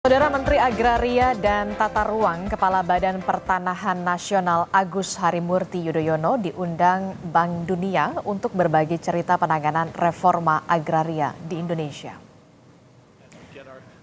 Saudara Menteri Agraria dan Tata Ruang Kepala Badan Pertanahan Nasional Agus Harimurti Yudhoyono diundang Bank Dunia untuk berbagi cerita penanganan reforma agraria di Indonesia.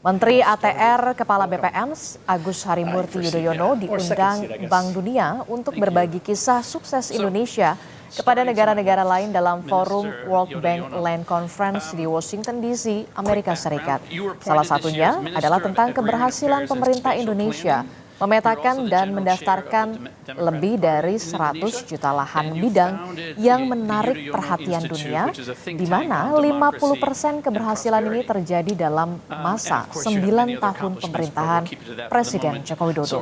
Menteri ATR Kepala BPN Agus Harimurti Yudhoyono diundang Bank Dunia untuk berbagi kisah sukses Indonesia kepada negara-negara lain dalam forum World Bank Land Conference di Washington DC, Amerika Serikat. Salah satunya adalah tentang keberhasilan pemerintah Indonesia memetakan dan mendaftarkan lebih dari 100 juta lahan bidang yang menarik perhatian dunia, di mana 50% keberhasilan ini terjadi dalam masa 9 tahun pemerintahan Presiden Joko Widodo.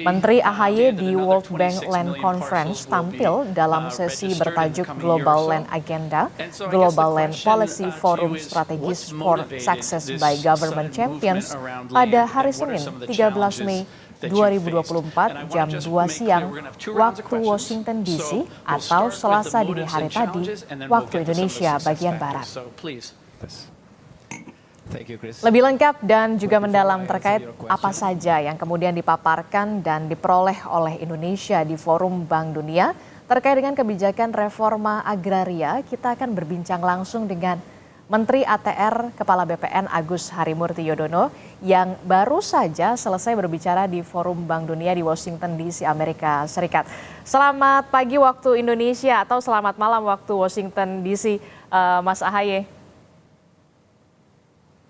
Menteri AHY di World Bank Land Conference tampil dalam sesi bertajuk Global Land Agenda, Global Land Policy Forum Strategies for Success by Government Champions pada hari Senin 13 Mei 2024 jam 2 siang waktu Washington DC atau Selasa dini hari tadi waktu Indonesia bagian Barat. Lebih lengkap dan juga mendalam terkait apa saja yang kemudian dipaparkan dan diperoleh oleh Indonesia di Forum Bank Dunia terkait dengan kebijakan reforma agraria, kita akan berbincang langsung dengan Menteri ATR Kepala BPN Agus Harimurti Yudhoyono yang baru saja selesai berbicara di Forum Bank Dunia di Washington DC, Amerika Serikat. Selamat pagi waktu Indonesia atau selamat malam waktu Washington DC, Mas AHY.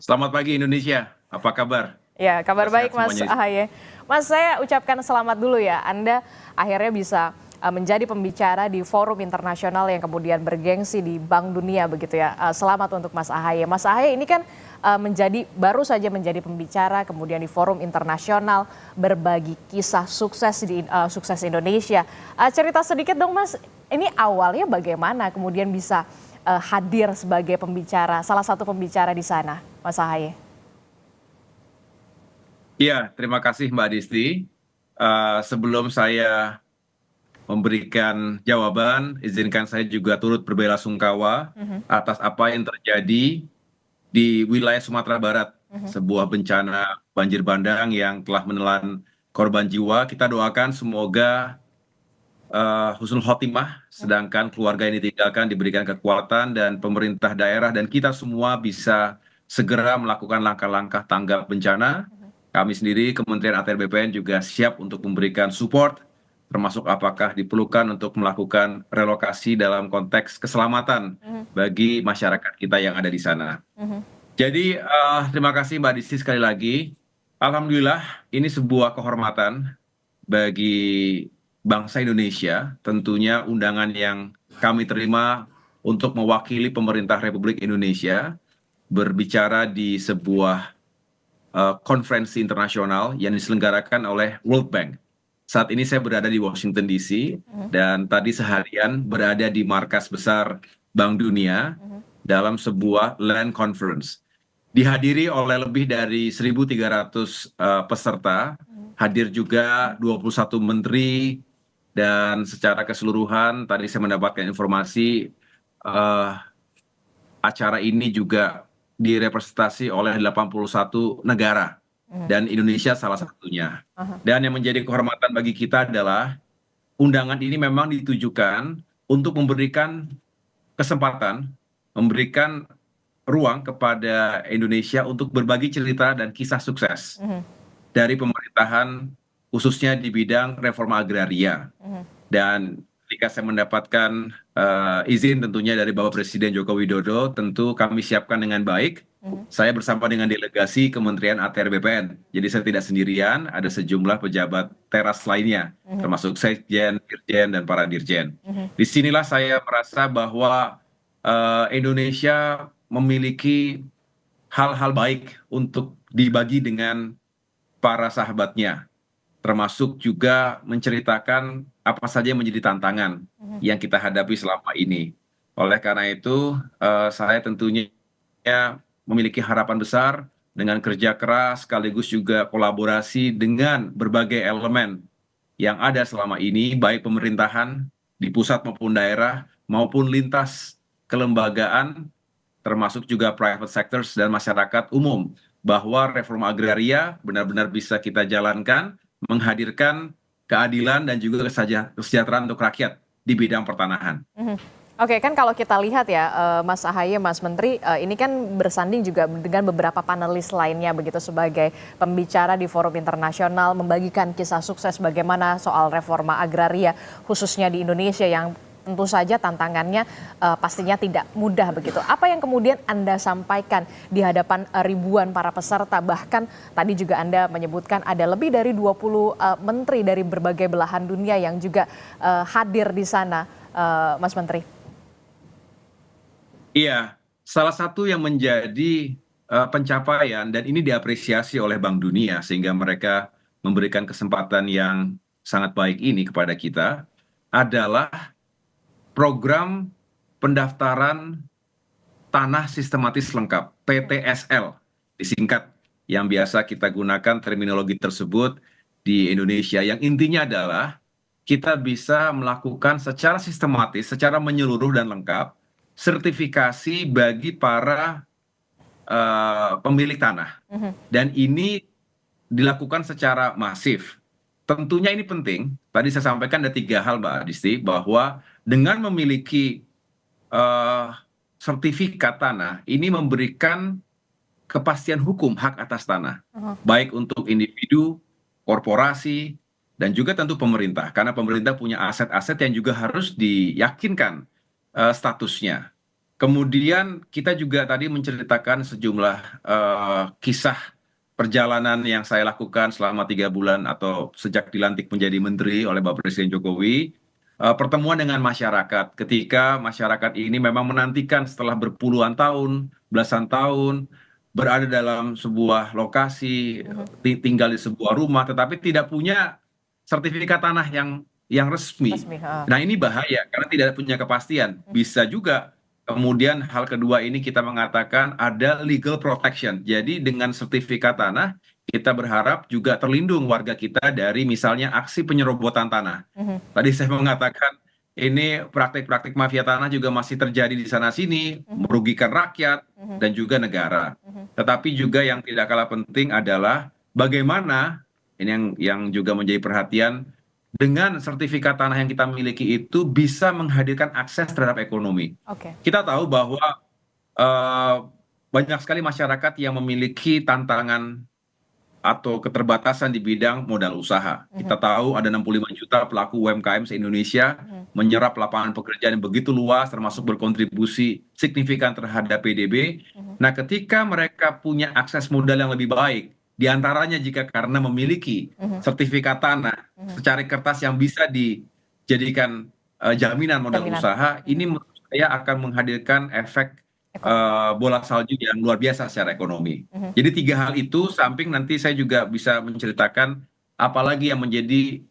Selamat pagi Indonesia, apa kabar? Ya, kabar baik Mas AHY. Mas, saya ucapkan selamat dulu ya, Anda akhirnya bisa menjadi pembicara di forum internasional yang kemudian bergengsi di Bank Dunia begitu ya. Selamat untuk Mas AHY. Mas AHY ini kan baru saja menjadi pembicara kemudian di forum internasional berbagi kisah sukses di sukses Indonesia. Cerita sedikit dong Mas, ini awalnya bagaimana kemudian bisa hadir sebagai pembicara, salah satu pembicara di sana, Mas AHY? Iya, terima kasih Mbak Disti. Sebelum saya memberikan jawaban, izinkan saya juga turut berbelasungkawa atas apa yang terjadi di wilayah Sumatera Barat, sebuah bencana banjir bandang yang telah menelan korban jiwa. Kita doakan semoga husnul khotimah, sedangkan keluarga yang ditinggalkan diberikan kekuatan dan pemerintah daerah dan kita semua bisa segera melakukan langkah-langkah tanggap bencana. Kami sendiri, Kementerian ATR BPN juga siap untuk memberikan support, termasuk apakah diperlukan untuk melakukan relokasi dalam konteks keselamatan bagi masyarakat kita yang ada di sana. Jadi terima kasih Mbak Disi sekali lagi. Alhamdulillah ini sebuah kehormatan bagi bangsa Indonesia, tentunya undangan yang kami terima untuk mewakili pemerintah Republik Indonesia berbicara di sebuah konferensi internasional yang diselenggarakan oleh World Bank. Saat ini saya berada di Washington DC dan tadi seharian berada di markas besar Bank Dunia dalam sebuah land conference. Dihadiri oleh lebih dari 1.300 peserta, hadir juga 21 menteri dan secara keseluruhan tadi saya mendapatkan informasi acara ini juga direpresentasi oleh 81 negara. Dan Indonesia salah satunya. Dan yang menjadi kehormatan bagi kita adalah undangan ini memang ditujukan untuk memberikan kesempatan, memberikan ruang kepada Indonesia untuk berbagi cerita dan kisah sukses dari pemerintahan khususnya di bidang reforma agraria. Dan ketika saya mendapatkan izin tentunya dari Bapak Presiden Joko Widodo, tentu kami siapkan dengan baik. Saya bersama dengan delegasi Kementerian ATR BPN. Jadi saya tidak sendirian, ada sejumlah pejabat teras lainnya, termasuk Sekjen, Dirjen, dan para Dirjen. Disinilah saya merasa bahwa Indonesia memiliki hal-hal baik untuk dibagi dengan para sahabatnya, termasuk juga menceritakan apa saja yang menjadi tantangan yang kita hadapi selama ini. Oleh karena itu, saya tentunya memiliki harapan besar dengan kerja keras sekaligus juga kolaborasi dengan berbagai elemen yang ada selama ini, baik pemerintahan di pusat maupun daerah maupun lintas kelembagaan, termasuk juga private sectors dan masyarakat umum bahwa reforma agraria benar-benar bisa kita jalankan, menghadirkan keadilan dan juga kesejahteraan untuk rakyat di bidang pertanahan. Mhm. Oke, kan kalau kita lihat ya, Mas Ahaye, Mas Menteri, ini kan bersanding juga dengan beberapa panelis lainnya begitu sebagai pembicara di forum internasional, membagikan kisah sukses bagaimana soal reforma agraria khususnya di Indonesia yang tentu saja tantangannya pastinya tidak mudah begitu. Apa yang kemudian Anda sampaikan di hadapan ribuan para peserta, bahkan tadi juga Anda menyebutkan ada lebih dari 20 menteri dari berbagai belahan dunia yang juga hadir di sana, Mas Menteri? Iya, salah satu yang menjadi pencapaian dan ini diapresiasi oleh Bank Dunia sehingga mereka memberikan kesempatan yang sangat baik ini kepada kita adalah program pendaftaran tanah sistematis lengkap PTSL disingkat, yang biasa kita gunakan terminologi tersebut di Indonesia, yang intinya adalah kita bisa melakukan secara sistematis, secara menyeluruh dan lengkap sertifikasi bagi para pemilik tanah, dan ini dilakukan secara masif. Tentunya ini penting. Tadi saya sampaikan ada 3 hal, Mbak Adisti, bahwa dengan memiliki eh, sertifikat tanah ini memberikan kepastian hukum hak atas tanah, baik untuk individu, korporasi, dan juga tentu pemerintah, karena pemerintah punya aset-aset yang juga harus diyakinkan statusnya. Kemudian kita juga tadi menceritakan sejumlah kisah perjalanan yang saya lakukan selama 3 bulan atau sejak dilantik menjadi menteri oleh Bapak Presiden Jokowi. Pertemuan dengan masyarakat, ketika masyarakat ini memang menantikan setelah berpuluhan tahun, belasan tahun, berada dalam sebuah lokasi, tinggal di sebuah rumah, tetapi tidak punya sertifikat tanah yang resmi. Resmi, Nah, ini bahaya karena tidak punya kepastian. Bisa juga kemudian hal kedua ini kita mengatakan ada legal protection. Jadi dengan sertifikat tanah, kita berharap juga terlindung warga kita dari misalnya aksi penyerobotan tanah. Tadi saya mengatakan ini praktik-praktik mafia tanah juga masih terjadi di sana-sini, merugikan rakyat dan juga negara. Tetapi juga yang tidak kalah penting adalah bagaimana ini yang juga menjadi perhatian, dengan sertifikat tanah yang kita miliki itu bisa menghadirkan akses terhadap ekonomi. Oke. Kita tahu bahwa eh, banyak sekali masyarakat yang memiliki tantangan atau keterbatasan di bidang modal usaha. Kita tahu ada 65 juta pelaku UMKM se-Indonesia menyerap lapangan pekerjaan yang begitu luas, termasuk berkontribusi signifikan terhadap PDB. Nah, ketika mereka punya akses modal yang lebih baik, diantaranya jika karena memiliki sertifikat tanah secari kertas yang bisa dijadikan jaminan modal Jaminan. usaha, ini menurut saya akan menghadirkan efek bola salju yang luar biasa secara ekonomi. Jadi 3 hal itu, samping nanti saya juga bisa menceritakan apalagi yang menjadi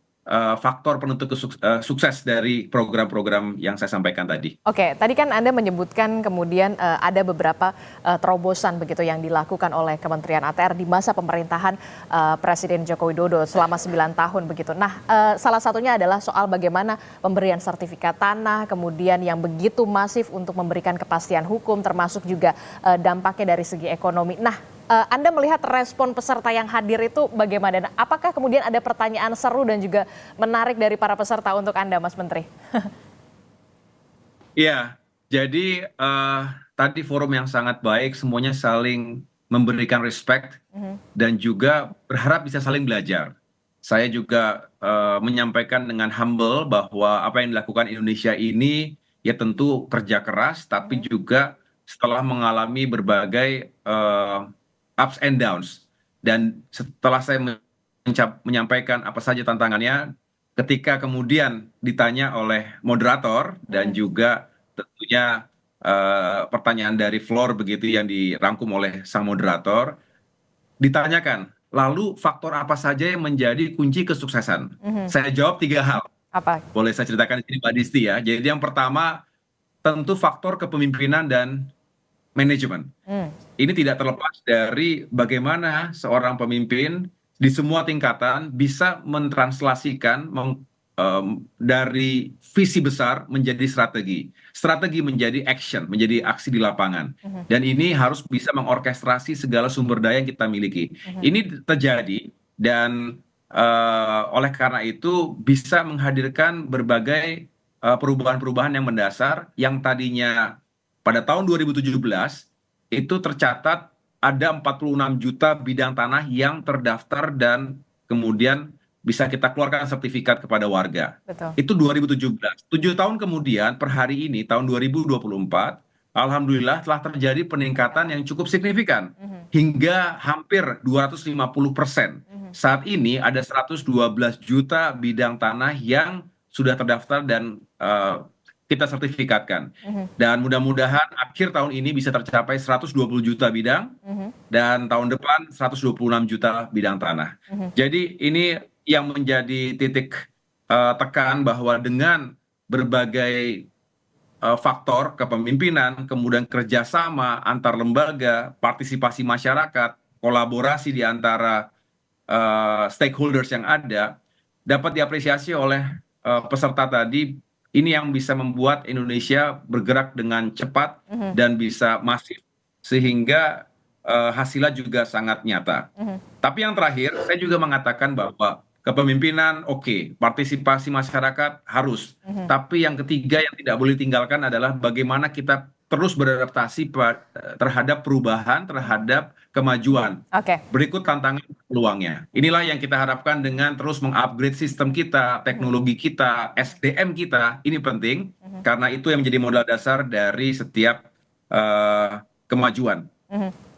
faktor penentu sukses dari program-program yang saya sampaikan tadi. Oke, tadi kan Anda menyebutkan kemudian ada beberapa terobosan begitu yang dilakukan oleh Kementerian ATR di masa pemerintahan Presiden Joko Widodo selama 9 tahun begitu. Nah, salah satunya adalah soal bagaimana pemberian sertifikat tanah, kemudian yang begitu masif untuk memberikan kepastian hukum, termasuk juga dampaknya dari segi ekonomi. Nah, Anda melihat respon peserta yang hadir itu bagaimana? Dan apakah kemudian ada pertanyaan seru dan juga menarik dari para peserta untuk Anda, Mas Menteri? Iya, jadi tadi forum yang sangat baik, semuanya saling memberikan respect dan juga berharap bisa saling belajar. Saya juga menyampaikan dengan humble bahwa apa yang dilakukan Indonesia ini ya tentu kerja keras, tapi juga setelah mengalami berbagai ups and downs. Dan setelah saya menyampaikan apa saja tantangannya, ketika kemudian ditanya oleh moderator dan juga tentunya pertanyaan dari floor begitu yang dirangkum oleh sang moderator, ditanyakan, lalu faktor apa saja yang menjadi kunci kesuksesan? Saya jawab 3 hal. Apa? Boleh saya ceritakan di sini, Mbak Disti ya. Jadi yang pertama tentu faktor kepemimpinan dan manajemen. Ini tidak terlepas dari bagaimana seorang pemimpin di semua tingkatan bisa mentranslasikan, dari visi besar menjadi strategi, strategi menjadi action, menjadi aksi di lapangan. Dan ini harus bisa mengorkestrasi segala sumber daya yang kita miliki. Ini terjadi dan oleh karena itu bisa menghadirkan berbagai perubahan-perubahan yang mendasar yang tadinya pada tahun 2017 itu tercatat ada 46 juta bidang tanah yang terdaftar dan kemudian bisa kita keluarkan sertifikat kepada warga. Betul. Itu 2017. 7 tahun kemudian per hari ini tahun 2024, alhamdulillah telah terjadi peningkatan yang cukup signifikan hingga hampir 250%. Saat ini ada 112 juta bidang tanah yang sudah terdaftar dan kita sertifikatkan. Dan mudah-mudahan akhir tahun ini bisa tercapai 120 juta bidang dan tahun depan 126 juta bidang tanah. Jadi ini yang menjadi titik tekan bahwa dengan berbagai faktor kepemimpinan, kemudian kerjasama antar lembaga, partisipasi masyarakat, kolaborasi di antara stakeholders yang ada, dapat diapresiasi oleh peserta tadi. Ini yang bisa membuat Indonesia bergerak dengan cepat dan bisa masif, sehingga hasilnya juga sangat nyata. Tapi yang terakhir, saya juga mengatakan bahwa kepemimpinan oke, partisipasi masyarakat harus. Tapi yang ketiga yang tidak boleh tinggalkan adalah bagaimana kita terus beradaptasi terhadap perubahan, terhadap kemajuan. Berikut tantangan peluangnya. Inilah yang kita harapkan dengan terus mengupgrade sistem kita, teknologi kita, SDM kita. Ini penting karena itu yang menjadi modal dasar dari setiap kemajuan.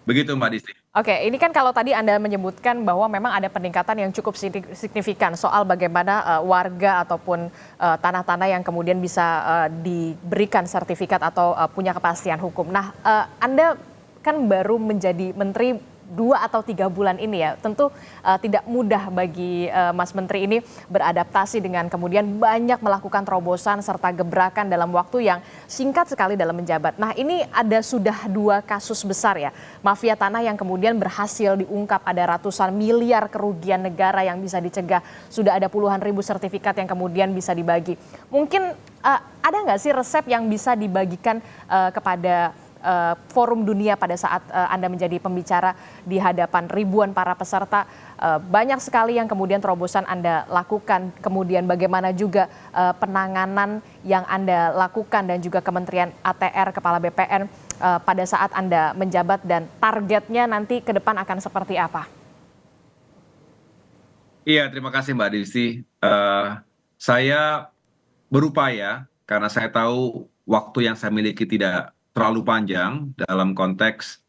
Begitu Mbak Disti. Oke, ini kan kalau tadi Anda menyebutkan bahwa memang ada peningkatan yang cukup signifikan soal bagaimana warga ataupun tanah-tanah yang kemudian bisa diberikan sertifikat atau punya kepastian hukum. Nah, Anda kan baru menjadi menteri 2 atau 3 bulan ini ya, tentu tidak mudah bagi Mas Menteri ini beradaptasi dengan kemudian banyak melakukan terobosan serta gebrakan dalam waktu yang singkat sekali dalam menjabat. Nah, ini sudah 2 kasus besar ya, mafia tanah yang kemudian berhasil diungkap, ada ratusan miliar kerugian negara yang bisa dicegah, sudah ada puluhan ribu sertifikat yang kemudian bisa dibagi. Mungkin ada nggak sih resep yang bisa dibagikan kepada forum dunia pada saat Anda menjadi pembicara di hadapan ribuan para peserta? Banyak sekali yang kemudian terobosan Anda lakukan, kemudian bagaimana juga penanganan yang Anda lakukan dan juga Kementerian ATR, Kepala BPN pada saat Anda menjabat, dan targetnya nanti ke depan akan seperti apa? Iya, terima kasih Mbak Disti. Saya berupaya karena saya tahu waktu yang saya miliki tidak terlalu panjang dalam konteks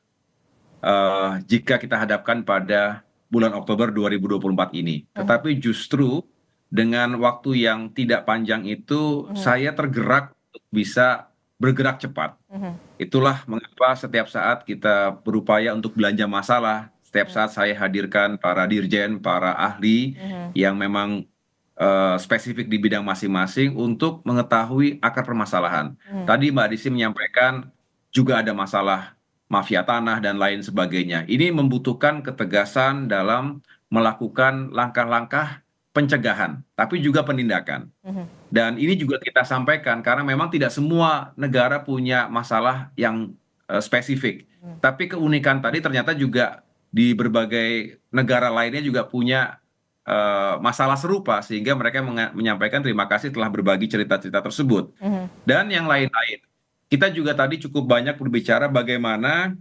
jika kita hadapkan pada bulan Oktober 2024 ini. Tetapi justru dengan waktu yang tidak panjang itu saya tergerak untuk bisa bergerak cepat. Itulah mengapa setiap saat kita berupaya untuk belanja masalah, setiap saat saya hadirkan para dirjen, para ahli yang memang spesifik di bidang masing-masing untuk mengetahui akar permasalahan. Tadi Mbak Disi menyampaikan juga ada masalah mafia tanah dan lain sebagainya. Ini membutuhkan ketegasan dalam melakukan langkah-langkah pencegahan, tapi juga penindakan. Dan ini juga kita sampaikan karena memang tidak semua negara punya masalah yang spesifik. Tapi keunikan tadi ternyata juga di berbagai negara lainnya juga punya masalah serupa, sehingga mereka menyampaikan terima kasih telah berbagi cerita-cerita tersebut. Dan yang lain-lain. Kita juga tadi cukup banyak berbicara bagaimana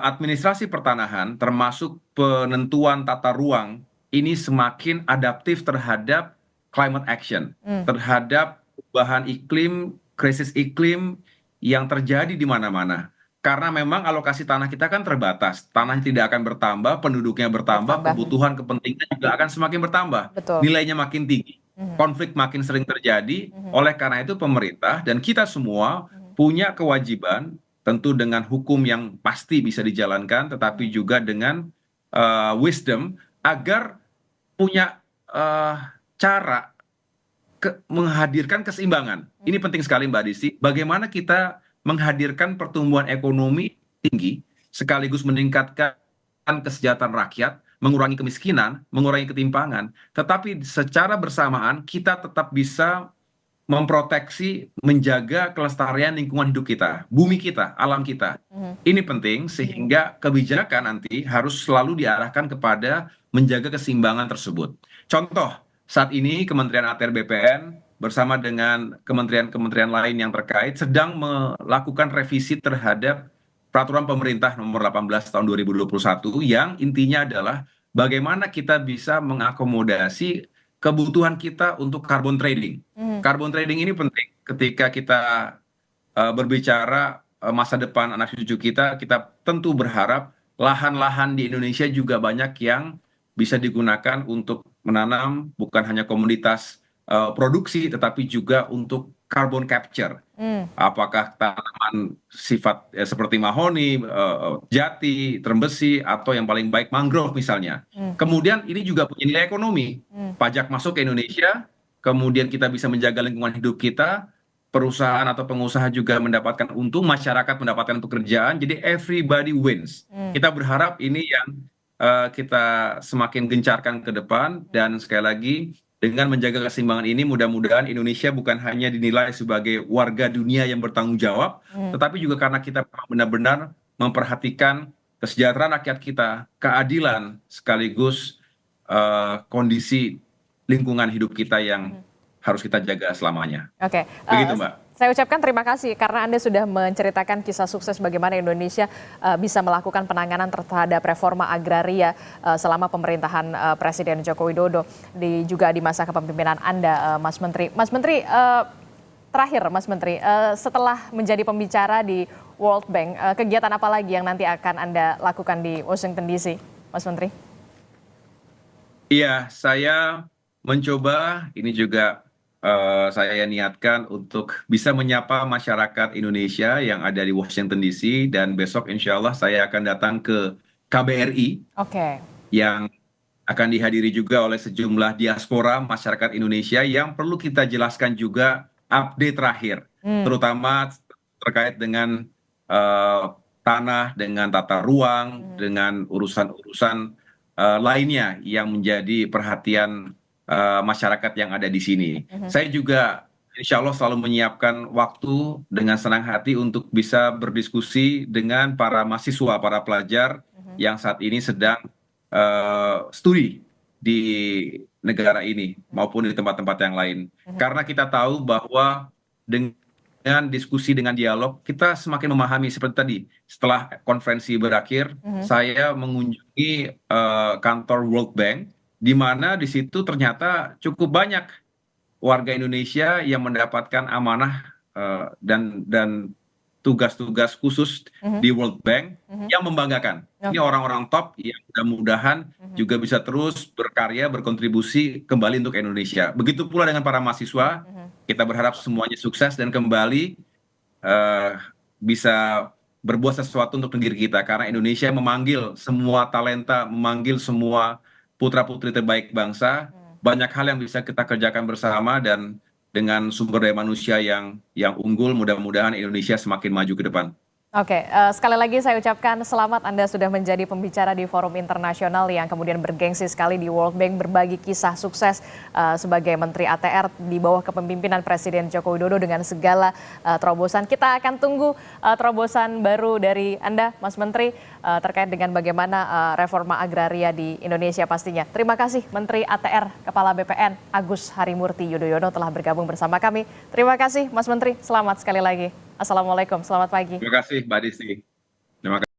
administrasi pertanahan termasuk penentuan tata ruang ini semakin adaptif terhadap climate action, terhadap perubahan iklim, krisis iklim yang terjadi di mana-mana. Karena memang alokasi tanah kita kan terbatas, tanah tidak akan bertambah, penduduknya bertambah, kebutuhan kepentingan juga akan semakin bertambah, nilainya makin tinggi, konflik makin sering terjadi. Oleh karena itu pemerintah dan kita semua punya kewajiban, tentu dengan hukum yang pasti bisa dijalankan, tetapi juga dengan wisdom agar punya cara menghadirkan keseimbangan. Ini penting sekali Mbak Disi, bagaimana kita menghadirkan pertumbuhan ekonomi tinggi sekaligus meningkatkan kesejahteraan rakyat, mengurangi kemiskinan, mengurangi ketimpangan, tetapi secara bersamaan kita tetap bisa memproteksi, menjaga kelestarian lingkungan hidup kita, bumi kita, alam kita. Ini penting sehingga kebijakan nanti harus selalu diarahkan kepada menjaga keseimbangan tersebut. Contoh, saat ini Kementerian ATR BPN bersama dengan kementerian-kementerian lain yang terkait sedang melakukan revisi terhadap peraturan pemerintah nomor 18 tahun 2021 yang intinya adalah bagaimana kita bisa mengakomodasi kebutuhan kita untuk carbon trading. Carbon trading ini penting ketika kita berbicara masa depan anak cucu kita, kita tentu berharap lahan-lahan di Indonesia juga banyak yang bisa digunakan untuk menanam bukan hanya komoditas produksi, tetapi juga untuk carbon capture. Apakah tanaman sifat seperti mahoni, jati, terem besi, atau yang paling baik mangrove misalnya. Kemudian ini juga punya nilai ekonomi. Pajak masuk ke Indonesia, kemudian kita bisa menjaga lingkungan hidup kita, perusahaan atau pengusaha juga mendapatkan untung, masyarakat mendapatkan pekerjaan, jadi everybody wins. Kita berharap ini yang kita semakin gencarkan ke depan, dan sekali lagi dengan menjaga keseimbangan ini mudah-mudahan Indonesia bukan hanya dinilai sebagai warga dunia yang bertanggung jawab, tetapi juga karena kita benar-benar memperhatikan kesejahteraan rakyat kita, keadilan sekaligus kondisi lingkungan hidup kita yang harus kita jaga selamanya. Oke, Begitu, Mbak. saya ucapkan terima kasih karena Anda sudah menceritakan kisah sukses bagaimana Indonesia bisa melakukan penanganan terhadap reforma agraria selama pemerintahan Presiden Joko Widodo, juga di masa kepemimpinan Anda, Mas Menteri. Mas Menteri, terakhir Mas Menteri, setelah menjadi pembicara di World Bank, kegiatan apa lagi yang nanti akan Anda lakukan di Washington DC, Mas Menteri? Iya, saya mencoba, ini juga saya niatkan untuk bisa menyapa masyarakat Indonesia yang ada di Washington DC, dan besok insya Allah saya akan datang ke KBRI yang akan dihadiri juga oleh sejumlah diaspora masyarakat Indonesia yang perlu kita jelaskan juga update terakhir, terutama terkait dengan tanah, dengan tata ruang, dengan urusan-urusan lainnya yang menjadi perhatian masyarakat yang ada di sini. Saya juga insya Allah selalu menyiapkan waktu dengan senang hati untuk bisa berdiskusi dengan para mahasiswa, para pelajar yang saat ini sedang studi di negara ini maupun di tempat-tempat yang lain. Karena kita tahu bahwa dengan diskusi, dengan dialog, kita semakin memahami seperti tadi. Setelah konferensi berakhir, saya mengunjungi kantor World Bank, di mana di situ ternyata cukup banyak warga Indonesia yang mendapatkan amanah dan tugas-tugas khusus di World Bank yang membanggakan. Ini orang-orang top yang mudah-mudahan juga bisa terus berkarya, berkontribusi kembali untuk Indonesia. Begitu pula dengan para mahasiswa, kita berharap semuanya sukses dan kembali bisa berbuat sesuatu untuk negeri kita, karena Indonesia memanggil semua talenta, memanggil semua putra-putri terbaik bangsa. Banyak hal yang bisa kita kerjakan bersama, dan dengan sumber daya manusia yang unggul, mudah-mudahan Indonesia semakin maju ke depan. Oke, sekali lagi saya ucapkan selamat Anda sudah menjadi pembicara di forum internasional yang kemudian bergengsi sekali di World Bank, berbagi kisah sukses sebagai Menteri ATR di bawah kepemimpinan Presiden Joko Widodo dengan segala terobosan. Kita akan tunggu terobosan baru dari Anda, Mas Menteri, terkait dengan bagaimana reforma agraria di Indonesia pastinya. Terima kasih Menteri ATR, Kepala BPN Agus Harimurti Yudhoyono telah bergabung bersama kami. Terima kasih Mas Menteri, selamat sekali lagi. Assalamualaikum, selamat pagi. Terima kasih Mbak Disti. Terima kasih.